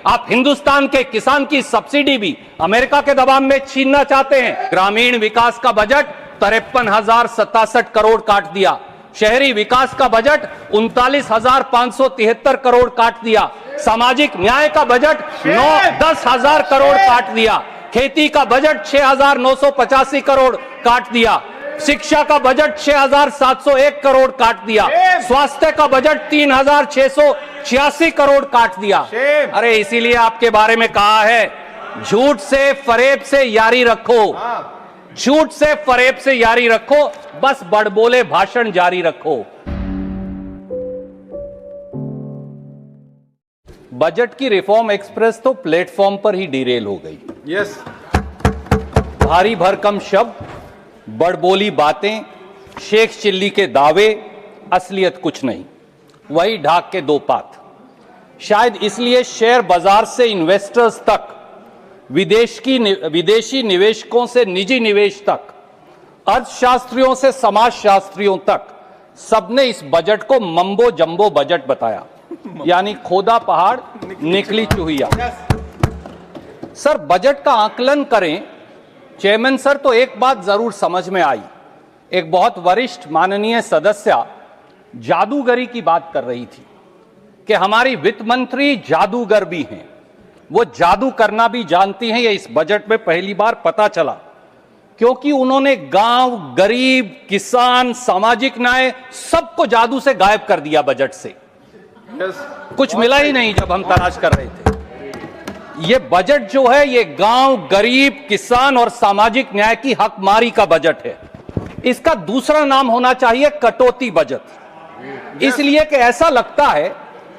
आप हिंदुस्तान के किसान की सब्सिडी भी अमेरिका के दबाव में छीनना चाहते हैं। ग्रामीण विकास का बजट 53,067 करोड़ काट दिया। शहरी विकास का बजट 39,573 करोड़ काट दिया। सामाजिक न्याय का बजट 10,000 करोड़ काट दिया। खेती का बजट 6,985 करोड़ काट दिया। शिक्षा का बजट 6,701 करोड़ काट दिया। स्वास्थ्य का बजट 3,686 करोड़ काट दिया। अरे इसीलिए आपके बारे में कहा है, झूठ से फरेब से यारी रखो, झूठ से फरेब से यारी रखो, बस बड़बोले भाषण जारी रखो। बजट की रिफॉर्म एक्सप्रेस तो प्लेटफॉर्म पर ही डिरेल हो गई। यस। भारी भरकम शब्द, बड़बोली बातें, शेख चिल्ली के दावे, असलियत कुछ नहीं, वही ढाक के दो पात। शायद इसलिए शेयर बाजार से इन्वेस्टर्स तक, विदेशी निवेशकों से निजी निवेश तक, अर्थशास्त्रियों से समाजशास्त्रियों तक, सबने इस बजट को मम्बो जंबो बजट बताया, यानी खोदा पहाड़ निकली चूहिया। सर बजट का आकलन करें चेयरमैन सर, तो एक बात जरूर समझ में आई। एक बहुत वरिष्ठ माननीय सदस्य जादूगरी की बात कर रही थी कि हमारी वित्त मंत्री जादूगर भी हैं, वो जादू करना भी जानती हैं। ये इस बजट में पहली बार पता चला, क्योंकि उन्होंने गांव, गरीब, किसान, सामाजिक न्याय सबको जादू से गायब कर दिया बजट से। कुछ मिला ही नहीं जब हम तलाश कर रहे थे। ये बजट जो है, ये गांव, गरीब, किसान और सामाजिक न्याय की हकमारी का बजट है। इसका दूसरा नाम होना चाहिए कटौती बजट, इसलिए कि ऐसा लगता है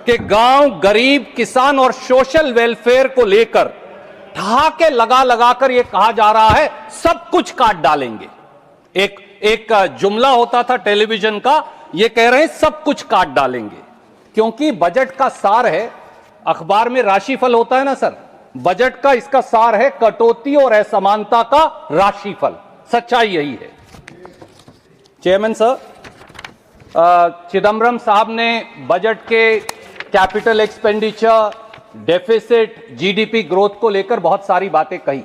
कि गांव, गरीब, किसान और सोशल वेलफेयर को लेकर ठहाके लगा लगाकर यह कहा जा रहा है सब कुछ काट डालेंगे। एक जुमला होता था टेलीविजन का, यह कह रहे हैं सब कुछ काट डालेंगे, क्योंकि बजट का सार है, अखबार में राशिफल होता है ना सर, बजट का इसका सार है कटौती और असमानता का राशिफल। सच्चाई यही है। चेयरमैन सर, चिदम्बरम साहब ने बजट के capital expenditure, deficit, GDP growth को लेकर बहुत सारी बातें कही,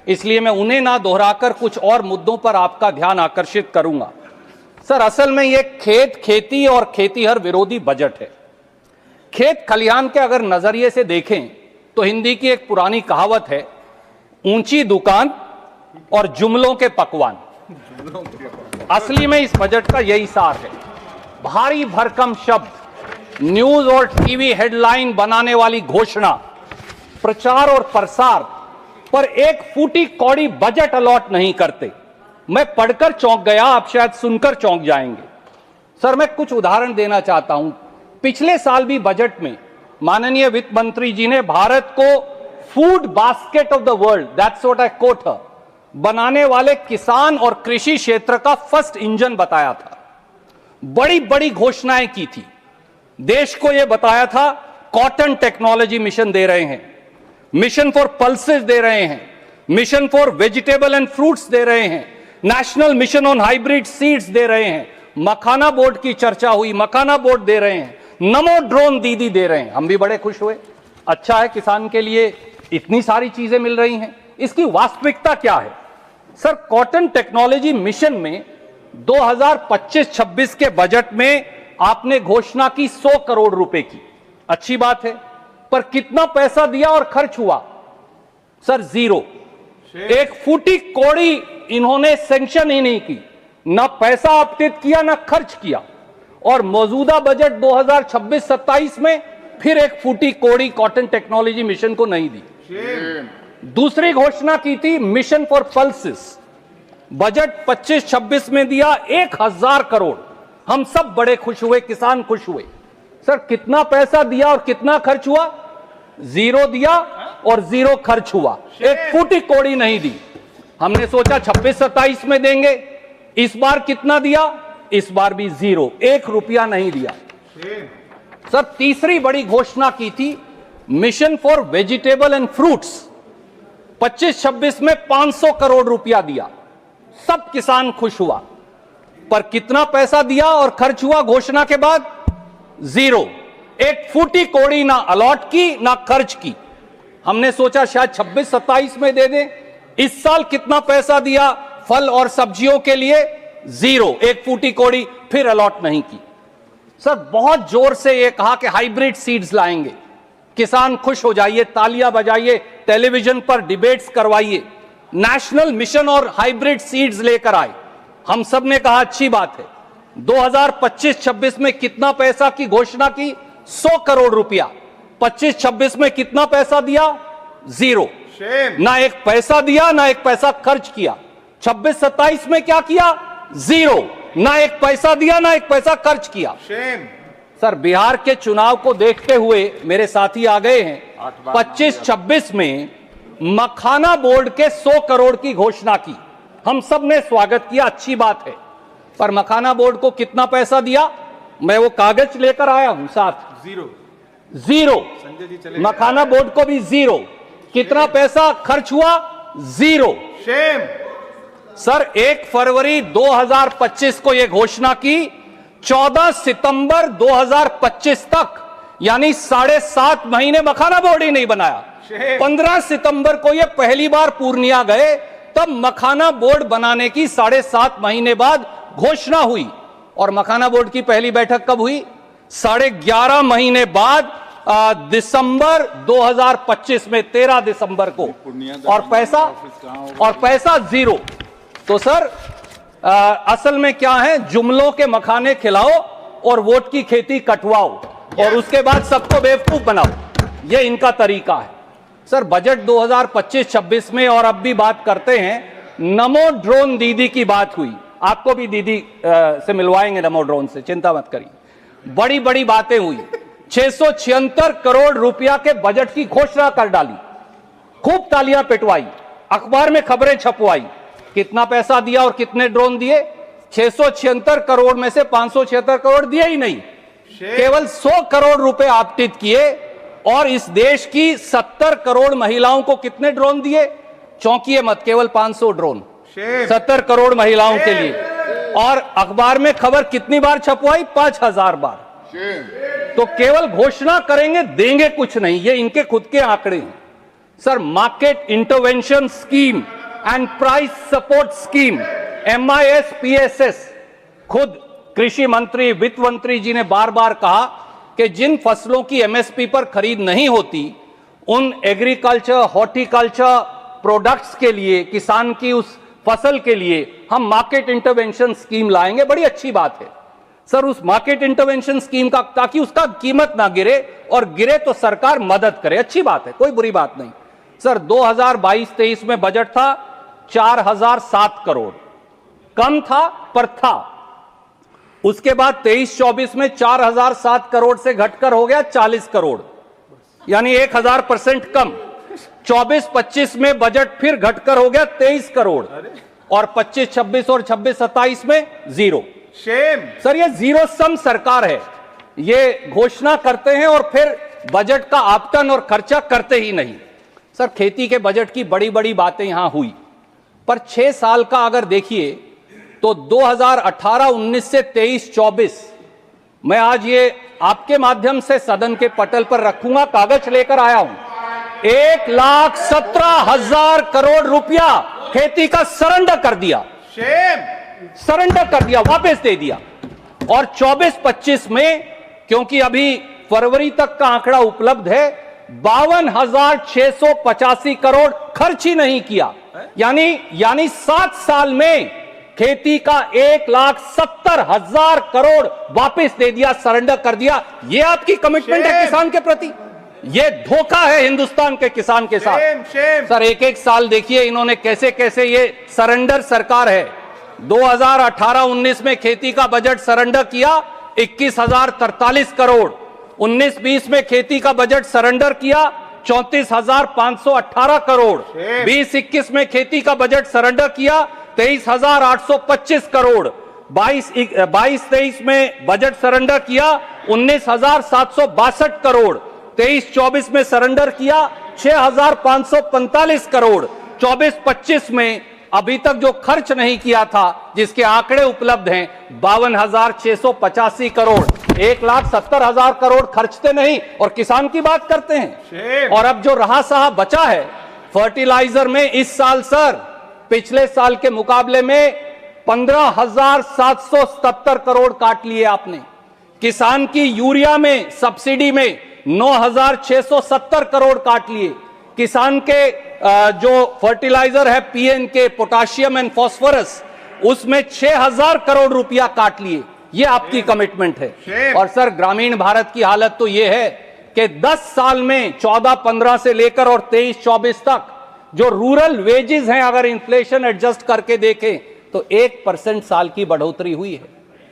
इसलिए मैं उन्हें ना दोहराकर कुछ और मुद्दों पर आपका ध्यान आकर्षित करूंगा। सर असल में यह खेत, खेती और खेतीहर विरोधी बजट है। खेत खलिहान के अगर नजरिए से देखें तो हिंदी की एक पुरानी कहावत है, ऊंची दुकान और जुमलों के पकवान। असली में इस बजट का यही सार है। भारी भरकम शब्द, न्यूज और टीवी हेडलाइन बनाने वाली घोषणा, प्रचार और प्रसार पर एक फूटी कौड़ी बजट अलॉट नहीं करते। मैं पढ़कर चौंक गया, आप शायद सुनकर चौंक जाएंगे। सर मैं कुछ उदाहरण देना चाहता हूं। पिछले साल भी बजट में माननीय वित्त मंत्री जी ने भारत को food basket of the world, that's what I quote her, बनाने वाले किसान और कृषि क्षेत्र का फर्स्ट इंजन बताया था। बड़ी बड़ी घोषणाएं की थी। देश को यह बताया था कॉटन टेक्नोलॉजी मिशन दे रहे हैं, मिशन फॉर पल्सेस दे रहे हैं, mission for vegetable and fruits दे रहे हैं, national mission on hybrid seeds दे रहे हैं, मखाना बोर्ड की चर्चा हुई, मखाना बोर्ड दे रहे हैं, नमो ड्रोन दीदी दे रहे हैं। हम भी बड़े खुश हुए, अच्छा है किसान के लिए इतनी सारी चीजें मिल रही हैं। इसकी वास्तविकता क्या है? सर कॉटन टेक्नोलॉजी मिशन में 2025-26 के बजट में आपने घोषणा की 100 करोड़ रुपए की, अच्छी बात है, पर कितना पैसा दिया और खर्च हुआ? Sir zero. एक फूटी कौड़ी इन्होंने सैंक्शन ही नहीं की, ना पैसा आवंटित किया ना खर्च किया। और मौजूदा बजट 2026-27 में फिर एक फूटी कौड़ी कॉटन टेक्नोलॉजी मिशन को नहीं दी। दूसरी घोषणा की थी मिशन फॉर पल्सेस, बजट 25-26 में दिया 1000 करोड़। हम सब बड़े खुश हुए, किसान खुश हुए। सर कितना पैसा दिया और कितना खर्च हुआ? जीरो दिया और जीरो खर्च हुआ, एक फूटी कौड़ी नहीं दी। हमने सोचा 26-27 में देंगे, इस बार कितना दिया? इस बार भी जीरो, 1 रुपया नहीं दिया। सर तीसरी बड़ी घोषणा की थी mission for vegetable and fruits, 25-26 में 500 करोड़ रुपया दिया, सब किसान खुश हुआ। पर कितना पैसा दिया और खर्च हुआ घोषणा के बाद? जीरो, एक फूटी कौड़ी ना अलॉट की ना खर्च की, हमने सोचा शायद 26-27 में दे दें। इस साल कितना पैसा दिया फल और सब्जियों के लिए? 0, एक फूटी कोड़ी फिर अलॉट नहीं की। सर बहुत जोर से ये कहा कि हाइब्रिड सीड्स लाएंगे, किसान खुश हो जाइए, तालियां बजाइए, टेलीविजन पर डिबेट्स करवाइए। नेशनल मिशन और हाइब्रिड सीड्स लेकर आए। हम सब ने कहा अच्छी बात है। 2025-26 में कितना पैसा की घोषणा की? 100 करोड़ रुपया। 25-26 में कितना पैसा दिया? 0। ना एक पैसा दिया, ना एक पैसा खर्च किया। 26-27 में क्या किया? 0, ना एक पैसा दिया, ना एक पैसा खर्च किया। सर बिहार के चुनाव को देखते हुए मेरे साथी आ गए हैं। 25-26 में मखाना बोर्ड के 100 करोड़ की घोषणा की, हम सब ने स्वागत किया, अच्छी बात है। पर मखाना बोर्ड को कितना पैसा दिया? मैं वो कागज लेकर आया हूं साथ। 0। मखाना बोर्ड को भी 0। कितना पैसा खर्च हुआ? 0। सर 1 फरवरी 2025 को यह घोषणा की, 14 सितंबर 2025 तक यानी 7.5 महीने मखाना बोर्ड ही नहीं बनाया। 15 सितंबर को यह पहली बार पूर्णिया गए, तब मखाना बोर्ड बनाने की 7.5 महीने बाद घोषणा हुई। और मखाना बोर्ड की पहली बैठक कब हुई? 11.5 महीने बाद दिसंबर 2025 में 13 दिसंबर को। और पैसा 0। तो सर असल में क्या है? जुमलों के मखाने खिलाओ और वोट की खेती कटवाओ और उसके बाद सबको बेवकूफ बनाओ, यह इनका तरीका है। सर बजट 2025-26 में और अब भी बात करते हैं, नमो ड्रोन दीदी की बात हुई। आपको भी दीदी से मिलवाएंगे नमो ड्रोन से, चिंता मत करिए। बड़ी बड़ी बातें हुई। 676 करोड़ रुपया के बजट की घोषणा कर डाली, खूब तालियां पिटवाई, अखबार में खबरें छपवाई। कितना पैसा दिया और कितने ड्रोन दिए? 676 करोड़ में से 576 करोड़ दिए ही नहीं, केवल 100 करोड़ रुपए आवंटित किए। और इस देश की 70 करोड़ महिलाओं को कितने ड्रोन दिए? चौंकिए मत, केवल 500 ड्रोन 70 करोड़ महिलाओं के लिए। और अखबार में खबर कितनी बार छपवाई? 5000 बार। तो केवल घोषणा करेंगे, देंगे कुछ नहीं, ये इनके खुद के आंकड़े हैं। Sir market intervention scheme and price support scheme MIS-PSS, खुद कृषि मंत्री, वित्त मंत्री जी ने बार बार कहा कि जिन फसलों की MSP पर खरीद नहीं होती, उन एग्रीकल्चर, हॉर्टिकल्चर प्रोडक्ट्स के लिए, किसान की उस फसल के लिए हम मार्केट इंटरवेंशन स्कीम लाएंगे। बड़ी अच्छी बात है सर उस मार्केट इंटरवेंशन स्कीम का, ताकि उसका कीमत ना गिरे, और गिरे तो सरकार मदद करे। अच्छी बात है, कोई बुरी बात नहीं। सर 2022-23 में बजट था 4007 करोड़, कम था पर था। उसके बाद 23-24 में 4007 करोड़ से घटकर हो गया 40 करोड़, यानी 1000% कम। 24-25 में बजट फिर घटकर हो गया 23 करोड़, और 25-26 और 26-27 में 0। सर ये जीरो सम सरकार है, ये घोषणा करते हैं और फिर बजट का आवंटन और खर्चा करते ही नहीं। सर खेती के बजट की बड़ी बड़ी बातें यहां हुई, पर 6 साल का अगर देखिए तो 2018-19 से 23-24, मैं आज ये आपके माध्यम से सदन के पटल पर रखूंगा, कागज लेकर आया हूं, 1,17,000 करोड़ रुपया खेती का सरेंडर कर दिया, वापस दे दिया। और 24-25 में, क्योंकि अभी फरवरी तक का आंकड़ा उपलब्ध है, 52,685 करोड़ खर्च ही नहीं किया, यानी 7 साल में खेती का 1,70,000 करोड़ वापस दे दिया, सरेंडर कर दिया। यह आपकी कमिटमेंट है किसान के प्रति? यह धोखा है हिंदुस्तान के किसान के साथ। सर एक साल देखिए इन्होंने कैसे कैसे, ये सरेंडर सरकार है। 2018-19 में खेती का बजट सरेंडर किया 21,043 करोड़, 19-20 में खेती का बजट सरेंडर किया 34,518 करोड़, 20-21 में खेती का बजट सरेंडर किया 23,825 करोड़, 22-23 में बजट सरेंडर किया 19,762 करोड़, 23-24 में सरेंडर किया 6,545 करोड़, 24-25 में अभी तक जो खर्च नहीं किया था, जिसके आंकड़े उपलब्ध हैं, 52,685 करोड़। 1,70,000 करोड़ खर्चते नहीं और किसान की बात करते हैं। और अब जो रहा सहा बचा है फर्टिलाइजर में, इस साल सर पिछले साल के मुकाबले में 15,777 करोड़ काट लिए आपने। किसान की यूरिया में सब्सिडी में 9,670 करोड़ काट लिए। किसान के जो फर्टिलाइजर है पीएनके, पोटाशियम एंड फास्फोरस, उसमें 6,000 करोड़ रुपया काट लिए। ये आपकी कमिटमेंट है। और सर ग्रामीण भारत की हालत तो ये है कि 10 साल में 14-15 से लेकर और 23-24 तक जो रूरल वेजेस हैं, अगर इन्फ्लेशन एडजस्ट करके देखें तो 1% साल की बढ़ोतरी हुई है।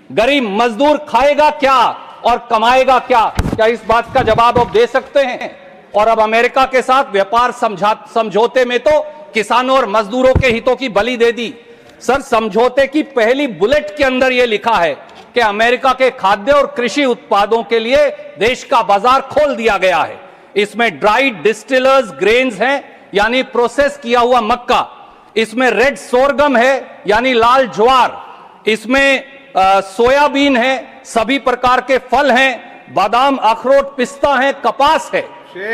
गरीब मजदूर खाएगा क्या और कमाएगा क्या? क्या इस बात का जवाब आप दे सकते हैं? और अब अमेरिका के साथ व्यापार समझौते में तो किसानों और मजदूरों के हितों की बलि दे दी। सर समझौते की पहली बुलेट के अंदर यह लिखा है कि अमेरिका के खाद्य और कृषि उत्पादों के लिए देश का बाजार खोल दिया गया है। इसमें ड्राइड डिस्टिलर्स ग्रेन्स हैं, यानी प्रोसेस किया हुआ मक्का, इसमें रेड सोरगम है यानी लाल ज्वार, इसमें सोयाबीन है, सभी प्रकार के फल हैं, बादाम, अखरोट, पिस्ता है, कपास है।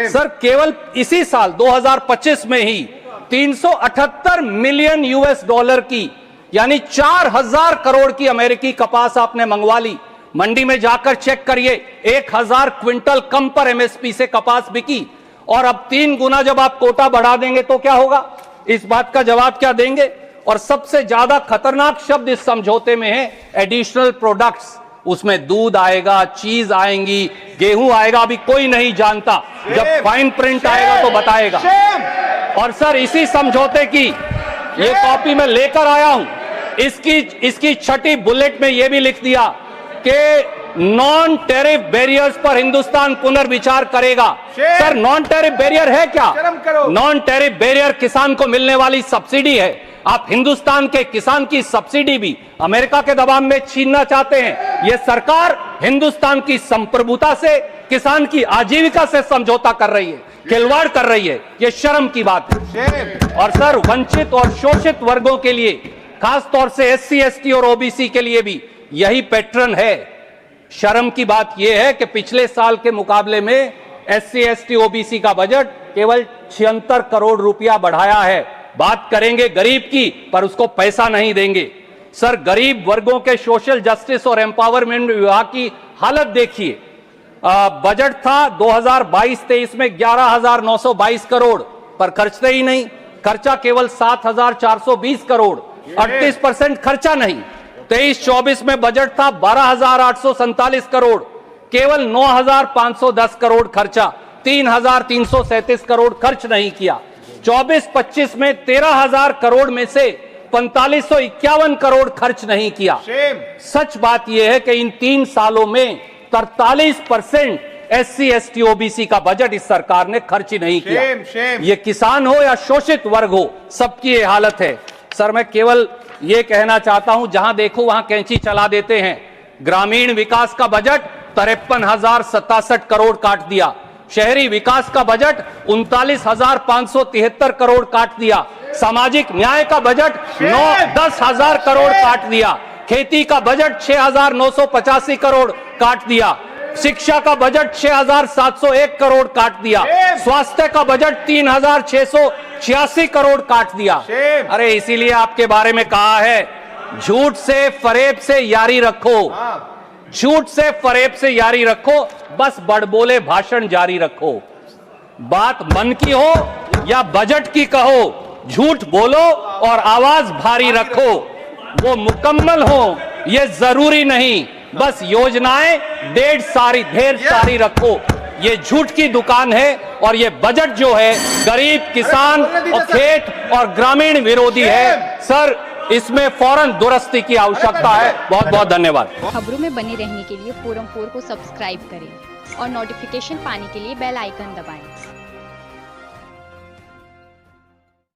सर केवल इसी साल 2025 में ही 378 मिलियन यूएस डॉलर की यानी 4,000 करोड़ की अमेरिकी कपास आपने मंगवा ली। मंडी में जाकर चेक करिए, 1,000 क्विंटल कम पर एमएसपी से कपास बिकी। और अब 3 गुना जब आप कोटा बढ़ा देंगे तो क्या होगा? इस बात का जवाब क्या देंगे? और सबसे ज्यादा खतरनाक शब्द इस समझौते में है एडिशनल प्रोडक्ट्स। उसमें दूध आएगा, चीज आएंगी, गेहूं आएगा, अभी कोई नहीं जानता। जब फाइन प्रिंट आएगा तो बताएगा। और सर इसी समझौते की ये कॉपी मैं लेकर आया हूं। इसकी छठी बुलेट में यह भी लिख दिया कि नॉन टैरिफ बैरियर्स पर हिंदुस्तान पुनर्विचार करेगा। सर नॉन टैरिफ बैरियर है क्या? नॉन टैरिफ बैरियर किसान को मिलने वाली सब्सिडी है। आप हिंदुस्तान के किसान की सब्सिडी भी अमेरिका के दबाव में छीनना चाहते हैं। यह सरकार हिंदुस्तान की संप्रभुता से, किसान की आजीविका से समझौता कर रही है, खिलवाड़ कर रही है। यह शर्म की बात है। और सर वंचित और शोषित वर्गों के लिए, खास तौर से एससी, एसटी और ओबीसी के लिए भी यही पैटर्न है। शर्म की बात यह है कि पिछले साल के मुकाबले में एससी, एसटी, ओबीसी का बजट केवल 76 करोड़ रुपया बढ़ाया है। बात करेंगे गरीब की, पर उसको पैसा नहीं देंगे। सर गरीब वर्गों के सोशल जस्टिस और एम्पावरमेंट विभाग की हालत देखिए। बजट था 2022-23 में 11,922 करोड़, पर खर्चते ही नहीं। खर्चा केवल 7,420 करोड़, 38% खर्चा नहीं। 23-24 में बजट था 12,847 करोड़, केवल 9,510 करोड़ खर्चा, 3,337 करोड़ खर्च नहीं किया। 24-25 में 13,000 करोड़ में से 4,551 करोड़ खर्च नहीं किया। सच बात यह है कि इन 3 सालों में 43% एससी, एसटी, ओबीसी का बजट इस सरकार ने खर्च ही नहीं किया। ये किसान हो या शोषित वर्ग हो, सबकी ये हालत है। सर मैं केवल ये कहना चाहता हूं, जहां देखो वहां कैंची चला देते हैं। ग्रामीण विकास का बजट 53,067 करोड़ काट दिया। शहरी विकास का बजट 39,573 करोड़ काट दिया। सामाजिक न्याय का बजट 9-10,000 करोड़ काट दिया। खेती का बजट 6,985 करोड़ काट दिया। शिक्षा का बजट 6,701 करोड़ काट दिया। स्वास्थ्य का बजट 3,686 करोड़ काट दिया। अरे इसीलिए आपके बारे में कहा है, झूठ से फरेब से यारी रखो, झूठ से फरेब से यारी रखो, बस बड़बोले भाषण जारी रखो। बात मन की हो या बजट की कहो, झूठ बोलो और आवाज भारी रखो। वो मुकम्मल हो ये जरूरी नहीं, बस योजनाएं ढेर सारी रखो। ये झूठ की दुकान है और ये बजट जो है गरीब, किसान और खेत और ग्रामीण विरोधी है। सर इसमें फौरन दुरुस्ती की आवश्यकता है। बहुत बहुत धन्यवाद। खबरों में बने रहने के लिए फोरम 4 को सब्सक्राइब करें और नोटिफिकेशन पाने के लिए बेल आइकन दबाएं।